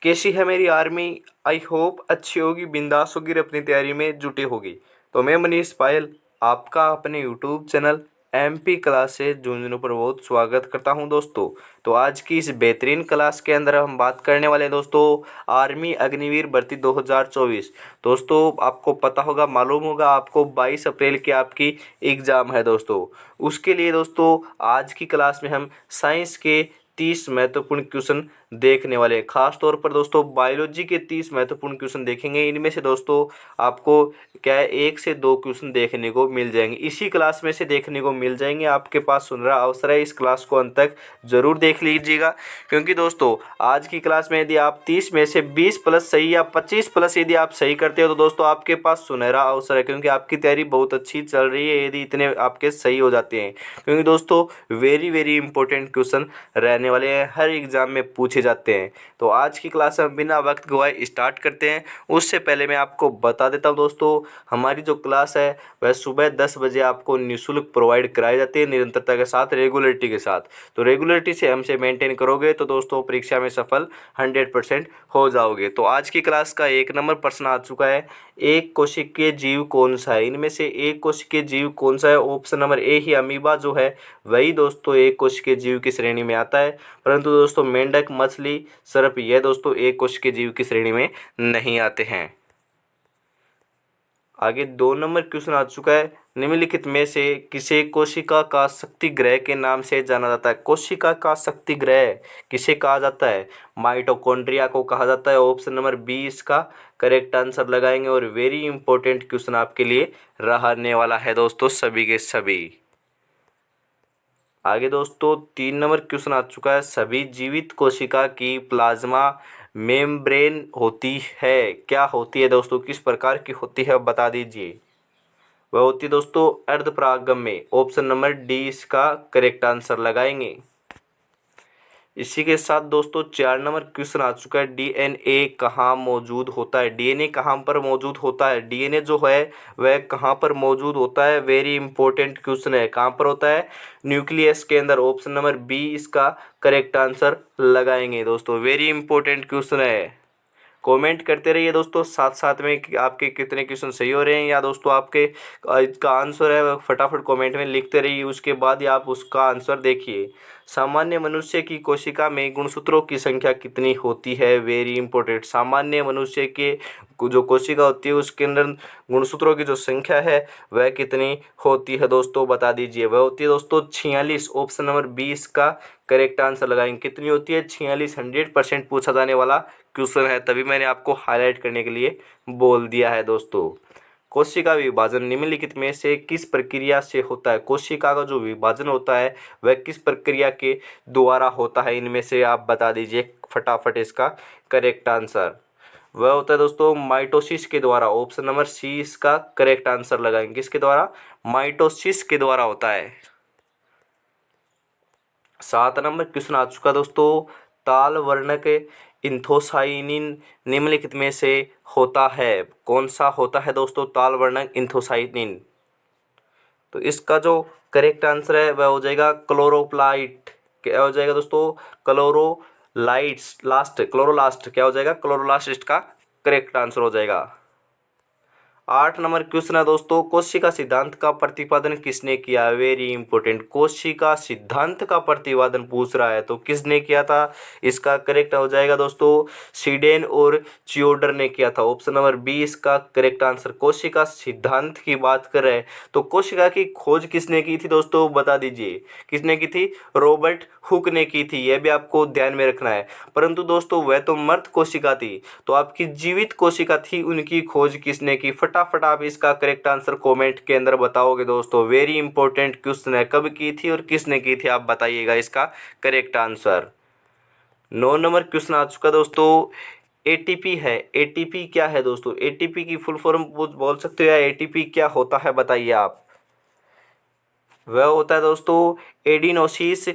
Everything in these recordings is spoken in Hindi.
कैसी है मेरी आर्मी। आई होप अच्छी होगी, बिंदास होगी और अपनी तैयारी में जुटी होगी। तो मैं मनीष पायल आपका अपने YouTube channel MP classes Jhunjhunu पर बहुत स्वागत करता हूं दोस्तों। तो आज की इस बेहतरीन क्लास के अंदर हम बात करने वाले हैं दोस्तों आर्मी अग्निवीर भर्ती 2024। दोस्तों आपको पता होगा, मालूम होगा आपको 22 अप्रैल की आपकी एग्ज़ाम है दोस्तों। उसके लिए दोस्तों आज की क्लास में हम साइंस के 30 महत्वपूर्ण क्वेश्चन देखने वाले हैं। खास तौर पर दोस्तों बायोलॉजी के 30 महत्वपूर्ण क्वेश्चन देखेंगे। इनमें से दोस्तों आपको क्या है, 1 से 2 क्वेश्चन देखने को मिल जाएंगे, इसी क्लास में से देखने को मिल जाएंगे। आपके पास सुनहरा अवसर है, इस क्लास को अंत तक जरूर देख लीजिएगा। क्योंकि दोस्तों आज की क्लास में यदि आप 30 में से 20 प्लस सही या 25 प्लस यदि आप सही करते हो तो दोस्तों आपके पास सुनहरा अवसर है, क्योंकि आपकी तैयारी बहुत अच्छी चल रही है यदि इतने आपके सही हो जाते हैं। क्योंकि दोस्तों वेरी वेरी इंपॉर्टेंट क्वेश्चन रहने वाले हैं, हर एग्जाम में पूछे जाते हैं। तो आज की क्लास हम बिना वक्त गवाए स्टार्ट करते हैं। उससे पहले मैं आपको बता देता हूं दोस्तों, हमारी जो क्लास है वह सुबह 10 बजे आपको निःशुल्क प्रोवाइड कराई जाती है, निरंतरता के साथ, रेगुलरिटी के साथ। तो रेगुलरिटी से हमसे मेंटेन करोगे तो दोस्तों परीक्षा में सफल 100% हो जाओगे। तो आज की क्लास का 1 नंबर प्रश्न आ चुका है, एक कोशिकीय जीव कौन सा है। इनमें से एक कोशिकीय जीव कौन सा है। Option number A he amoeba जो है वही दोस्तों एक कोशिकीय जीव की श्रेणी में आता है। परंतु दोस्तों मेंढक, मछली, सर्प ये दोस्तों एक कोशिकीय जीव की श्रेणी में नहीं आते हैं। आगे 2 नंबर क्वेश्चन आ चुका है, निम्नलिखित में से किसे कोशिका का शक्ति ग्रह के नाम से जाना जाता है। कोशिका का शक्ति ग्रह किसे कहा जाता है। माइटोकॉन्ड्रिया को कहा जाता है। ऑप्शन नंबर बी इसका करेक्ट आंसर लगाएंगे। और वेरी इंपॉर्टेंट क्वेश्चन आपके लिए रहने वाला है दोस्तों सभी के सभी। आगे दोस्तों 3 नंबर क्वेश्चन आ चुका है, सभी जीवित कोशिका की प्लाज्मा मेम्ब्रेन होती है। क्या होती है दोस्तों, किस प्रकार की होती है बता दीजिए। वह होती है दोस्तों अर्धपरागम्य। ऑप्शन नंबर डी इसका करेक्ट आंसर लगाएंगे। इसी के साथ दोस्तों 4 नंबर क्वेश्चन आ चुका है, DNA कहाँ मौजूद होता है। DNA कहाँ पर मौजूद होता है। DNA जो है वह कहाँ पर मौजूद होता है, वेरी इंपॉर्टेंट क्वेश्चन है। कहाँ पर होता है, न्यूक्लियस के अंदर। ऑप्शन नंबर बी इसका करेक्ट आंसर लगाएंगे दोस्तों, वेरी इंपॉर्टेंट क्वेश्चन है। कमेंट करते रहिए दोस्तों, साथ साथ में कि आपके कितने क्वेश्चन सही हो रहे हैं या दोस्तों आपके इसका आंसर है फटाफट कमेंट में लिखते रहिए। उसके बाद ही आप उसका आंसर देखिए। सामान्य मनुष्य की कोशिका में गुणसूत्रों की संख्या कितनी होती है, वेरी इंपॉर्टेंट। सामान्य मनुष्य के जो कोशिका होती है उसके अंदर गुणसूत्रों की जो संख्या है वह कितनी होती है दोस्तों बता दीजिए। वह होती है दोस्तों 46। ऑप्शन नंबर 20 का करेक्ट आंसर लगाएंगे। कितनी होती है, 46। 100% पूछा जाने वाला क्वेश्चन है, तभी मैंने आपको हाईलाइट करने के लिए बोल दिया है दोस्तों। कोशिका विभाजन निम्नलिखित में से किस प्रक्रिया से होता है। कोशिका का जो विभाजन होता है वह किस प्रक्रिया के द्वारा होता है, इनमें से आप बता दीजिए फटाफट इसका करेक्ट आंसर। वह होता है दोस्तों माइटोसिस के द्वारा। ऑप्शन नंबर सी इसका करेक्ट आंसर लगाएंगे। किसके द्वारा, माइटोसिस के द्वारा होता है। 7 नंबर क्वेश्चन आ चुका दोस्तों, ताल वर्णक इंथोसाइनिन निम्नलिखित में से होता है। कौन सा होता है दोस्तों ताल वर्णक इंथोसाइनिन। तो इसका जो करेक्ट आंसर है वह हो जाएगा क्लोरोप्लाइट। क्या हो जाएगा दोस्तों, क्लोरोलाइट्स लास्ट, क्लोरोलास्ट क्या हो जाएगा, क्लोरोलास्ट इसका करेक्ट आंसर हो जाएगा। 8 नंबर क्वेश्चन है दोस्तों, कोशिका सिद्धांत का प्रतिपादन किसने किया। वेरी इंपॉर्टेंट, कोशिका सिद्धांत का प्रतिपादन पूछ रहा है तो किसने किया था। इसका करेक्ट हो जाएगा दोस्तों सीडेन और चियोडर ने किया था। ऑप्शन नंबर 20 का करेक्ट आंसर। कोशिका सिद्धांत की बात कर रहे हैं तो कोशिका की खोज किसने की थी दोस्तों बता दीजिए। किसने की थी, रॉबर्ट हुक ने की थी, यह भी आपको ध्यान में रखना है। परंतु दोस्तों वह तो मृत कोशिका थी, तो आपकी जीवित कोशिका थी, उनकी खोज किसने की। फटाफट आप इसका करेक्ट आंसर कमेंट के अंदर बताओगे दोस्तों, वेरी इंपॉर्टेंट क्वेश्चन है। कब की थी और किसने की थी आप बताइएगा इसका करेक्ट आंसर। 9 नंबर क्वेश्चन आ चुका दोस्तों, एटीपी है। एटीपी क्या है दोस्तों, एटीपी की फुल फॉर्म बोल सकते हो या एटीपी क्या होता है बताइए आप। वह होता है दोस्तों एडिनोसिस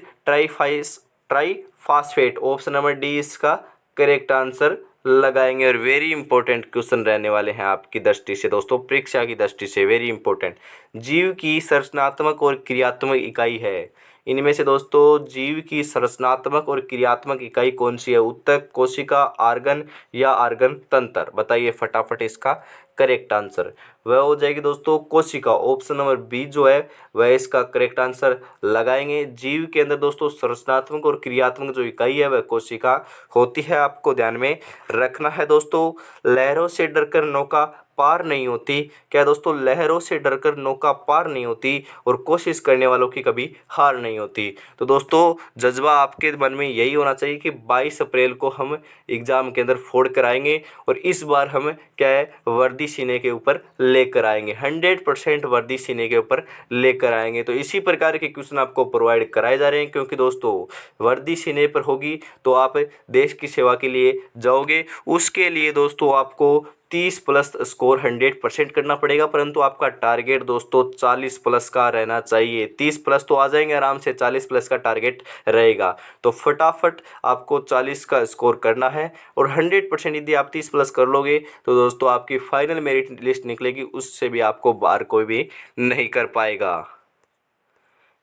ट्राइफास्फेट। ऑप्शन नंबर डी इसका करेक्ट आंसर लगाएंगे। और वेरी इंपॉर्टेंट क्वेश्चन रहने वाले हैं आपकी दृष्टि से दोस्तों, परीक्षा की दृष्टि से वेरी इंपॉर्टेंट। जीव की संरचनात्मक और क्रियात्मक इकाई है। इनमें से दोस्तों जीव की संरचनात्मक और क्रियात्मक इकाई कौन सी है? उत्तक, कोशिका, आर्गन या आर्गन तंत्र। बताइए फटाफट इसका करेक्ट आंसर। वह हो जाएगी दोस्तों कोशिका। ऑप्शन नंबर बी जो है वह इसका करेक्ट आंसर लगाएंगे। जीव के अंदर दोस्तों संरचनात्मक और क्रियात्मक जो इकाई है वह कोशिका होती है, आपको ध्यान में रखना है दोस्तों। लहरों से डरकर नौका पार नहीं होती। क्या दोस्तों? लहरों से डरकर नौका पार नहीं होती और कोशिश करने वालों की कभी हार नहीं होती। तो दोस्तों जज्बा आपके मन में यही होना चाहिए कि 22 अप्रैल को हम एग्जाम के अंदर फोड़ कर आएंगे और इस बार हम क्या है वर्दी सीने के ऊपर लेकर आएंगे, 100% वर्दी सीने के ऊपर लेकर आएंगे। तो इसी प्रकार के क्वेश्चन आपको प्रोवाइड कराए जा रहे हैं, क्योंकि दोस्तों वर्दी सीने पर होगी तो आप देश की सेवा के लिए जाओगे। उसके लिए दोस्तों आपको 30 प्लस स्कोर 100% करना पड़ेगा, परंतु आपका टारगेट दोस्तों 40 प्लस का रहना चाहिए। 30 प्लस तो आ जाएंगे आराम से, 40 प्लस का टारगेट रहेगा। तो फटाफट आपको 40 का स्कोर करना है और 100% यदि आप 30 प्लस कर लोगे तो दोस्तों आपकी फाइनल मेरिट लिस्ट निकलेगी, उससे भी आपको बाहर कोई भी नहीं कर पाएगा।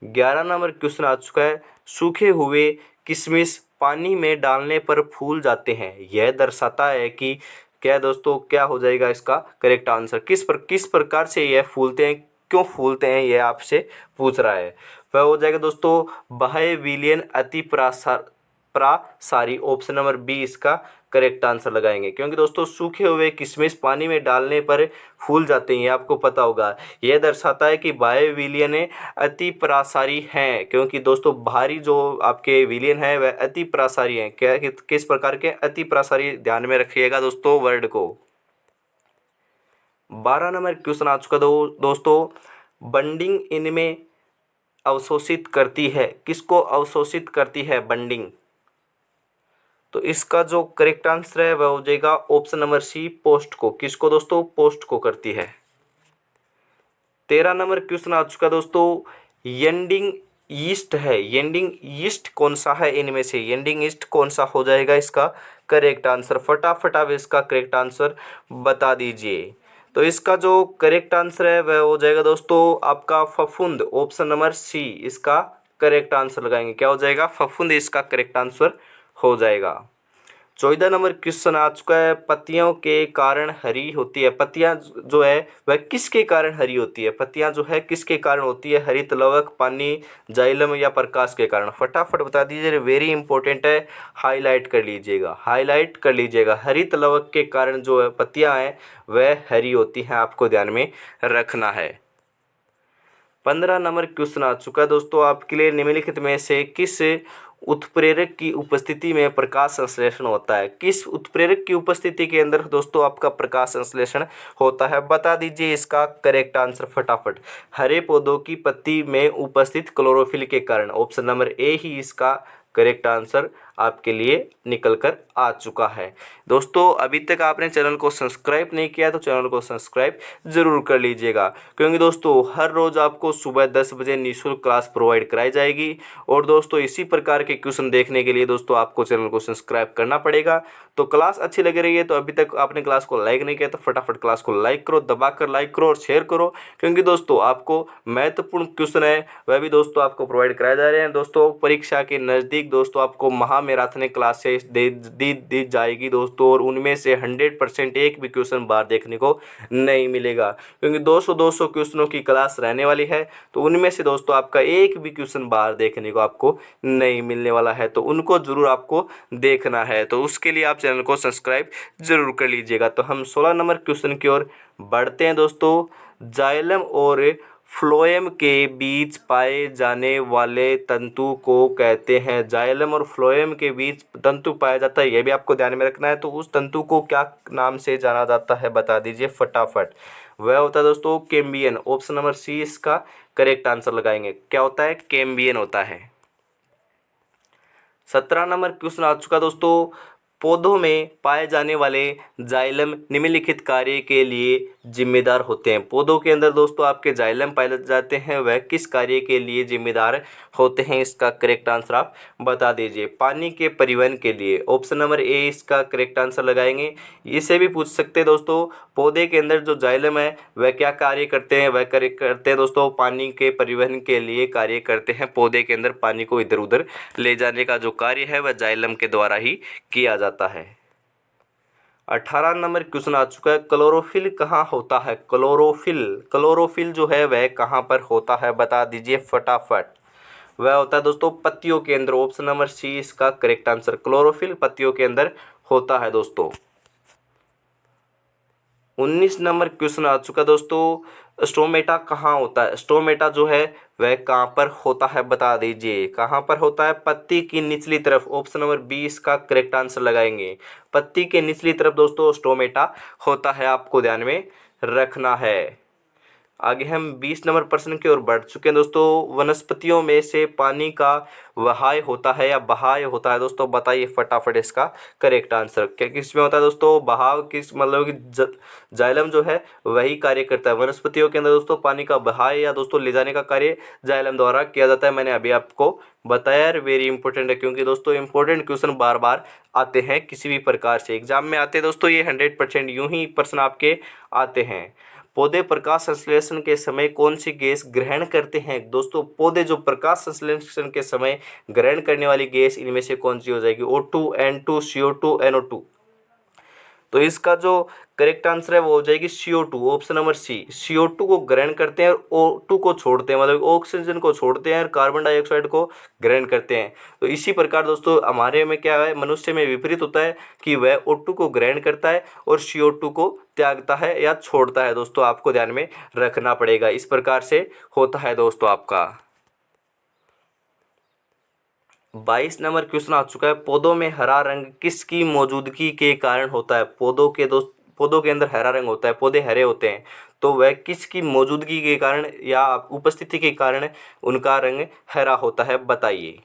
11 नंबर क्वेश्चन आ चुका है। सूखे हुए किशमिश पानी में डालने पर फूल जाते हैं, यह दर्शाता है कि क्या दोस्तों? क्या हो जाएगा इसका करेक्ट आंसर? किस प्रकार से यह फूलते हैं, क्यों फूलते हैं, यह आपसे पूछ रहा है। वह हो जाएगा दोस्तों बाह्य विलयन अति प्रासारी। ऑप्शन नंबर बी इसका करेक्ट आंसर लगाएंगे, क्योंकि दोस्तों सूखे हुए किशमिश पानी में डालने पर फूल जाते हैं, ये आपको पता होगा। यह दर्शाता है कि बाह्य विलयन अति प्रासारी हैं, क्योंकि दोस्तों बाहरी जो आपके विलयन है वह अति प्रासारी हैं। क्या किस प्रकार के अति प्रासारी? ध्यान में रखिएगा दोस्तों वर्ड को। 12 नंबर क्वेश्चन आ चुका दोस्तों। बंडिंग इनमें अवशोषित करती है, किसको अवशोषित करती है बंडिंग? तो इसका जो करेक्ट आंसर है वह हो जाएगा ऑप्शन नंबर सी पोस्ट को। किसको दोस्तों? पोस्ट को करती है। 13 नंबर क्वेश्चन आ चुका दोस्तों। येंडिंग ईस्ट है, येंडिंग ईस्ट कौन सा है इनमें से? येंडिंग ईस्ट कौन सा हो जाएगा इसका करेक्ट आंसर? फटाफट आप इसका करेक्ट आंसर बता दीजिए। तो इसका जो करेक्ट आंसर है वह हो जाएगा दोस्तों आपका फफूंद। ऑप्शन नंबर सी इसका करेक्ट आंसर लगाएंगे। क्या हो जाएगा? फफूंद इसका करेक्ट आंसर हो जाएगा। 14 नंबर क्वेश्चन आ चुका है। पत्तियों के कारण हरी होती है, पत्तियां जो है वह किसके कारण हरी होती है? पत्तियां जो है किसके कारण होती है? हरित लवक, पानी, जाइलम या प्रकाश के कारण? फटाफट बता दीजिए, वेरी इंपॉर्टेंट है, हाईलाइट कर लीजिएगा, हाईलाइट कर लीजिएगा। हरित लवक के कारण जो है पत्तियां हैं वह हरी होती हैं, आपको ध्यान में रखना है। 15 नंबर क्वेश्चन आ चुका है दोस्तों आपके लिए। निम्नलिखित में से किस उत्प्रेरक की उपस्थिति में प्रकाश संश्लेषण होता है? किस उत्प्रेरक की उपस्थिति के अंदर दोस्तों आपका प्रकाश संश्लेषण होता है? बता दीजिए इसका करेक्ट आंसर फटाफट। हरे पौधों की पत्ती में उपस्थित क्लोरोफिल के कारण। ऑप्शन नंबर ए ही इसका करेक्ट आंसर आपके लिए निकल कर आ चुका है। दोस्तों अभी तक आपने चैनल को सब्सक्राइब नहीं किया तो चैनल को सब्सक्राइब जरूर कर लीजिएगा, क्योंकि दोस्तों हर रोज़ आपको सुबह 10 बजे निःशुल्क क्लास प्रोवाइड कराई जाएगी। और दोस्तों इसी प्रकार के क्वेश्चन देखने के लिए दोस्तों आपको चैनल को सब्सक्राइब करना पड़ेगा। तो क्लास अच्छी लग रही है तो अभी तक आपने क्लास को लाइक नहीं किया तो फटाफट क्लास को लाइक करो, दबाकर लाइक करो और शेयर करो, क्योंकि दोस्तों आपको महत्वपूर्ण क्वेश्चन है वह भी दोस्तों आपको प्रोवाइड कराए जा रहे हैं। दोस्तों परीक्षा के नज़दीक दोस्तों आपको महामैराथन क्लासेस दी जाएगी दोस्तों, और उनमें से 100% एक भी क्वेश्चन बाहर देखने को नहीं मिलेगा, क्योंकि 200 क्वेश्चनों की क्लास रहने वाली है। तो उनमें से दोस्तों आपका एक भी क्वेश्चन बाहर देखने को आपको नहीं मिलने वाला है, तो उनको जरूर आपको देखना है। तो उसके लिए आप चैनल को सब्सक्राइब जरूर कर लीजिएगा। तो हम 16 नंबर क्वेश्चन की ओर बढ़ते हैं दोस्तों। जाइलम और फ्लोएम के बीच पाए जाने वाले तंतु को कहते हैं। जाइलम और फ्लोएम के बीच तंतु पाया जाता है, यह भी आपको ध्यान में रखना है। तो उस तंतु को क्या नाम से जाना जाता है बता दीजिए फटाफट। वह होता है दोस्तों कैम्बियन। ऑप्शन नंबर सी इसका करेक्ट आंसर लगाएंगे। क्या होता है? कैम्बियन होता है। 17 नंबर क्वेश्चन आ चुका दोस्तों। पौधों में पाए जाने वाले जाइलम निम्नलिखित कार्य के लिए जिम्मेदार होते हैं। पौधों के अंदर दोस्तों आपके जाइलम पाए जाते हैं, वह किस कार्य के लिए जिम्मेदार होते हैं? इसका करेक्ट आंसर आप बता दीजिए। पानी के परिवहन के लिए, ऑप्शन नंबर ए इसका करेक्ट आंसर लगाएंगे। इसे भी पूछ सकते हैं दोस्तों, पौधे के अंदर जो जाइलम है वह क्या कार्य करते हैं? वह कार्य करते हैं दोस्तों पानी के परिवहन के लिए कार्य करते हैं। पौधे के अंदर पानी को इधर उधर ले जाने का जो कार्य है वह जाइलम के द्वारा ही किया जाता है। 18 नंबर क्वेश्चन आ चुका है, क्लोरोफिल कहाँ होता है? क्लोरोफिल जो है वह कहाँ पर होता है? बता दीजिए फटाफट। वह होता है दोस्तों पत्तियों के अंदर। ऑप्शन नंबर सी इसका करेक्ट आंसर, क्लोरोफिल पत्तियों के अंदर होता है दोस्तों। 19 नंबर क्वेश्चन आ चुका दोस्तों, स्टोमेटा कहाँ होता है? स्टोमेटा जो है वह कहाँ पर होता है? बता दीजिए कहाँ पर होता है? पत्ती की निचली तरफ। ऑप्शन नंबर 20 का करेक्ट आंसर लगाएंगे। पत्ती के निचली तरफ दोस्तों स्टोमेटा होता है, आपको ध्यान में रखना है। आगे हम 20 नंबर प्रश्न की ओर बढ़ चुके हैं दोस्तों। वनस्पतियों में से पानी का वहाय होता है या बहाय होता है दोस्तों? बताइए फटाफट इसका करेक्ट आंसर। क्या किस में होता है दोस्तों? बहाव किस मतलब कि जाइलम जो है वही कार्य करता है। वनस्पतियों के अंदर दोस्तों पानी का बहाय या दोस्तों ले जाने का कार्य जाइलम द्वारा किया जाता है। मैंने अभी आपको बताया, वेरी इंपॉर्टेंट है, क्योंकि दोस्तों इंपॉर्टेंट क्वेश्चन बार बार आते हैं किसी भी प्रकार से एग्जाम में आते हैं दोस्तों। ये 100% यूं ही प्रश्न आपके आते हैं। पौधे प्रकाश संश्लेषण के समय कौन सी गैस ग्रहण करते हैं? दोस्तों पौधे जो प्रकाश संश्लेषण के समय ग्रहण करने वाली गैस इनमें से कौन सी हो जाएगी? O2, N2, CO2, NO2। तो इसका जो करेक्ट आंसर है वो हो जाएगी CO2, option number C. CO2 को ग्रहण करते हैं और O2 को छोड़ते हैं, मतलब ऑक्सीजन को छोड़ते हैं और कार्बन डाइऑक्साइड को ग्रहण करते हैं। तो इसी प्रकार दोस्तों हमारे में क्या है, मनुष्य में विपरीत होता है कि वह O2 को ग्रहण करता है और CO2 को त्यागता है या छोड़ता है। दोस्तों आपको ध्यान में रखना पड़ेगा, इस प्रकार से होता है दोस्तों आपका। 22 नंबर क्वेश्चन आ चुका है, पौधों में हरा रंग किसकी मौजूदगी के कारण होता है? पौधों के अंदर हरा रंग होता है, पौधे हरे होते हैं, तो वह किसकी मौजूदगी के कारण या उपस्थिति के कारण उनका रंग हरा होता है? बताइए।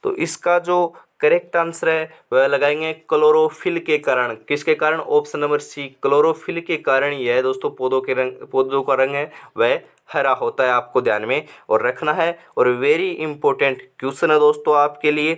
तो इसका जो करेक्ट आंसर है वह लगाएंगे क्लोरोफिल के कारण। किसके कारण? ऑप्शन नंबर सी, क्लोरोफिल के कारण यह दोस्तों पौधों का रंग है वह हरा होता है, आपको ध्यान में और रखना है। और वेरी इंपॉर्टेंट क्वेश्चन है दोस्तों आपके लिए।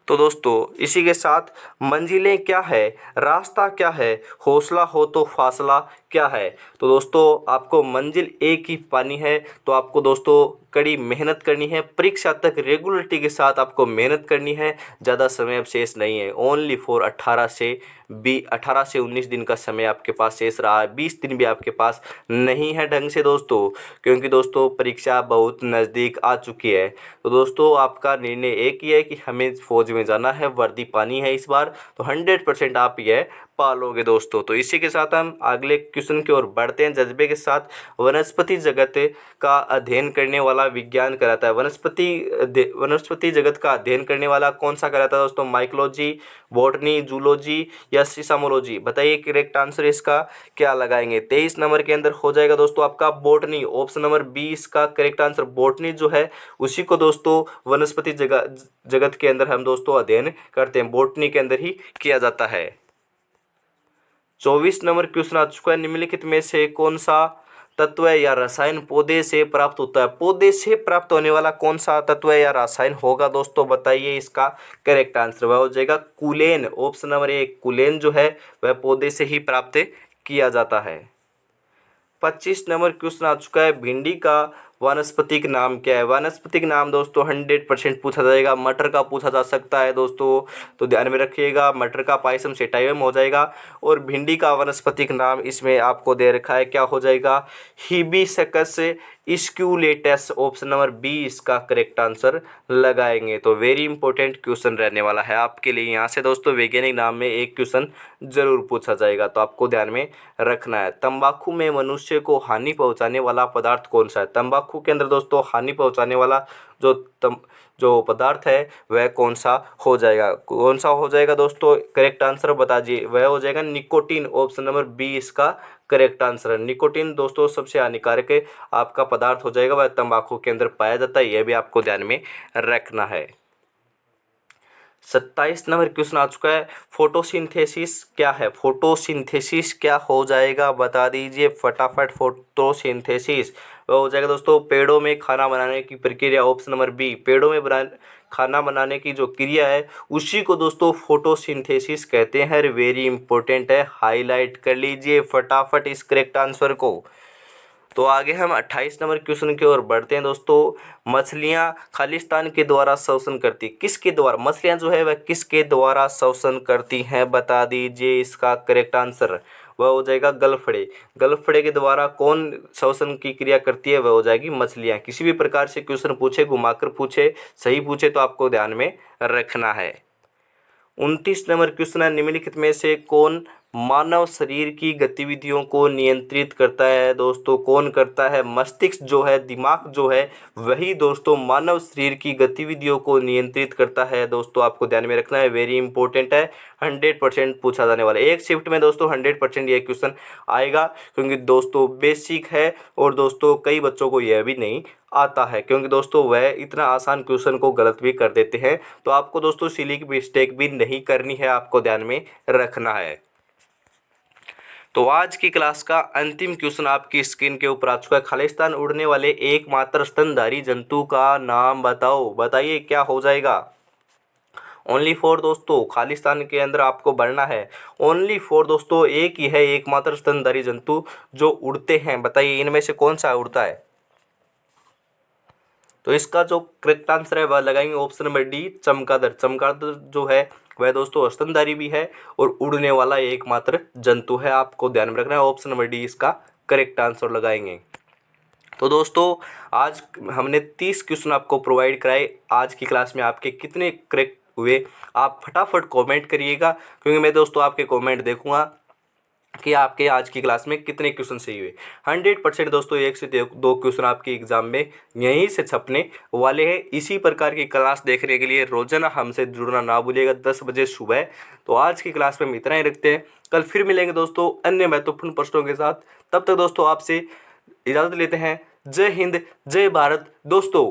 तो दोस्तों इसी के साथ मंजिलें क्या है, रास्ता क्या है, हौसला हो तो फासला क्या है? तो दोस्तों आपको मंजिल एक ही पानी है, तो आपको दोस्तों कड़ी मेहनत करनी है, परीक्षा तक रेगुलरिटी के साथ आपको मेहनत करनी है। ज़्यादा समय अब शेष नहीं है, ओनली फॉर 18 से 19 दिन का समय आपके पास शेष रहा है। 20 दिन भी आपके पास नहीं है ढंग से दोस्तों, क्योंकि दोस्तों परीक्षा बहुत नज़दीक आ चुकी है। तो दोस्तों आपका निर्णय एक ही है कि हमें फौज में जाना है, वर्दी पानी है इस बार, तो 100% आप यह पालोगे दोस्तों। तो इसी के साथ हम अगले क्वेश्चन की ओर बढ़ते हैं जज्बे के साथ। वनस्पति जगत का अध्ययन करने वाला विज्ञान कहलाता है। वनस्पति जगत का अध्ययन करने वाला कौन सा कहलाता है दोस्तों? माइकोलॉजी, बॉटनी, जूलॉजी या सिसामोलॉजी? बताइए करेक्ट आंसर इसका क्या लगाएंगे। 23 नंबर के अंदर हो जाएगा दोस्तों आपका बॉटनी, ऑप्शन नंबर 20 का करेक्ट आंसर। बॉटनी जो है उसी को दोस्तों वनस्पति जगत के अंदर हम दोस्तों अध्ययन करते हैं, बॉटनी के अंदर ही किया जाता है। 24 नंबर क्वेश्चन आ चुका है, निम्नलिखित में से कौन सा तत्व या रसायन पौधे से प्राप्त होता है? पौधे से प्राप्त होने वाला कौन सा तत्व या रसायन होगा दोस्तों? बताइए इसका करेक्ट आंसर। वह हो जाएगा कुलेन, ऑप्शन नंबर 1। कुलेन जो है वह पौधे से ही प्राप्त किया जाता है। 25 नंबर क्वेश्चन आ चुका है, भिंडी का वानस्पतिक नाम क्या है? वानस्पतिक नाम दोस्तों 100% पूछा जाएगा, मटर का पूछा जा सकता है दोस्तों, तो ध्यान में रखिएगा। मटर का पायसम सेटाइवम हो जाएगा और भिंडी का वानस्पतिक नाम इसमें आपको दे रखा है, क्या हो जाएगा? हिबिस्कस स्क्यूलेटस, ऑप्शन नंबर 20 का करेक्ट आंसर लगाएंगे। तो वेरी इंपॉर्टेंट क्वेश्चन रहने वाला है आपके लिए। यहाँ से दोस्तों वैज्ञानिक नाम में एक क्वेश्चन जरूर पूछा जाएगा, तो आपको ध्यान में रखना है। तंबाकू में मनुष्य को हानि पहुंचाने वाला पदार्थ कौन सा है? तंबाकू के अंदर दोस्तों हानि पहुंचाने वाला जो पदार्थ है वह कौन सा हो जाएगा? कौन सा हो जाएगा दोस्तों? करेक्ट आंसर बताइए। वह हो जाएगा निकोटीन, ऑप्शन नंबर 20 का करेक्ट आंसर है। निकोटीन दोस्तों सबसे हानिकारक आपका पदार्थ हो जाएगा, वह तंबाकू के अंदर पाया जाता है, यह भी आपको ध्यान में रखना है। 27 नंबर क्वेश्चन आ चुका है, फोटोसिंथेसिस क्या है? फोटोसिंथेसिस क्या हो जाएगा बता दीजिए फटाफट। फोटोसिंथेसिस वह हो जाएगा दोस्तों पेड़ों में खाना बनाने की प्रक्रिया। ऑप्शन नंबर बी, पेड़ों में खाना बनाने की जो क्रिया है उसी को दोस्तों फोटोसिंथेसिस कहते हैं। वेरी इंपॉर्टेंट है, हाईलाइट कर लीजिए फटाफट इस करेक्ट आंसर को। तो आगे हम 28 नंबर क्वेश्चन की ओर बढ़ते हैं दोस्तों। मछलियां खालिस्तान के द्वारा श्वसन करती, किसके द्वारा? मछलियां जो है वह किसके द्वारा श्वसन करती हैं बता दीजिए इसका करेक्ट आंसर। वह हो जाएगा गलफड़े। गलफड़े के द्वारा कौन श्वसन की क्रिया करती है? वह हो जाएगी मछलियां। किसी भी प्रकार से क्वेश्चन पूछे, घुमाकर पूछे, सही पूछे तो आपको ध्यान में रखना है। 29 नंबर क्वेश्चन है, निम्नलिखित में से कौन मानव शरीर की गतिविधियों को नियंत्रित करता है? दोस्तों कौन करता है? मस्तिष्क जो है, दिमाग जो है, वही दोस्तों मानव शरीर की गतिविधियों को नियंत्रित करता है। दोस्तों आपको ध्यान में रखना है, वेरी इंपॉर्टेंट है, 100% पूछा जाने वाला है। एक शिफ्ट में दोस्तों 100% ये क्वेश्चन आएगा, क्योंकि दोस्तों बेसिक है और दोस्तों कई बच्चों को यह भी नहीं आता है, क्योंकि दोस्तों वह इतना आसान क्वेश्चन को गलत भी कर देते हैं। तो आपको दोस्तों सिली की मिस्टेक भी नहीं करनी है, आपको ध्यान में रखना है। तो आज की क्लास का अंतिम क्वेश्चन आपकी स्क्रीन के ऊपर आ चुका है। खालिस्तान उड़ने वाले एकमात्र स्तनधारी जंतु का नाम बताओ, बताइए क्या हो जाएगा। ओनली फॉर दोस्तों खालिस्तान के अंदर आपको बढ़ना है। ओनली फॉर दोस्तों एक ही है एकमात्र स्तनधारी जंतु जो उड़ते हैं, बताइए इनमें से कौन सा उड़ता है? तो इसका जो करेक्ट आंसर है वह लगाएंगे ऑप्शन नंबर डी, चमगादड़। चमगादड़ जो है वह दोस्तों स्तनधारी भी है और उड़ने वाला एकमात्र जंतु है, आपको ध्यान में रखना है। ऑप्शन नंबर डी इसका करेक्ट आंसर लगाएंगे। तो दोस्तों आज हमने 30 क्वेश्चन आपको प्रोवाइड कराए। आज की क्लास में आपके कितने करेक्ट हुए आप फटाफट कमेंट करिएगा, क्योंकि मैं दोस्तों आपके कमेंट देखूंगा कि आपके आज की क्लास में कितने क्वेश्चन सही हुए। 100% दोस्तों 1 से 2 क्वेश्चन आपके एग्जाम में यहीं से छपने वाले हैं। इसी प्रकार की क्लास देखने के लिए रोजाना हमसे जुड़ना ना भूलिएगा 10 बजे सुबह। तो आज की क्लास में हम इतना ही रखते हैं, कल फिर मिलेंगे दोस्तों अन्य महत्वपूर्ण प्रश्नों के साथ। तब तक दोस्तों आपसे इजाज़त लेते हैं। जय हिंद, जय भारत दोस्तों।